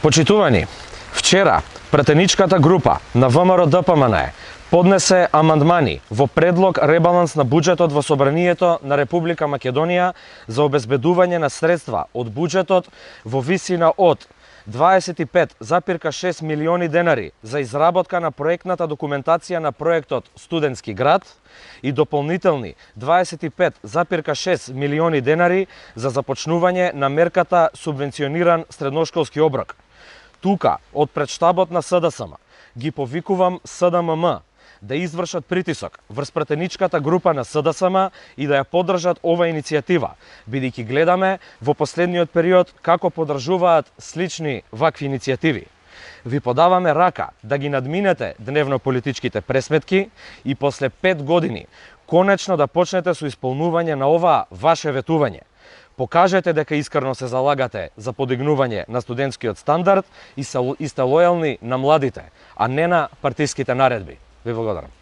Почитувани, вчера пратеничката група на ВМРО-ДПМН поднесе амандмани во предлог ребаланс на буџетот во Собранието на Република Македонија за обезбедување на средства од буџетот во висина од 25,6 милиони денари за изработка на проектната документација на проектот Студентски град и дополнителни 25,6 милиони денари за започнување на мерката субвенциониран средношколски оброк. Тука, од предштабот на СДСМ, ги повикувам СДММ да извршат притисок врз пратеничката група на СДСМ и да ја поддржат ова иницијатива, бидејќи гледаме во последниот период како поддржуваат слични вакви иницијативи. Ви подаваме рака да ги надминете дневно-политичките пресметки и после 5 години конечно да почнете со исполнување на ова ваше ветување. Покажете дека искрено се залагате за подигнување на студентскиот стандард и сте лојални на младите, а не на партиските наредби. Ви благодарам.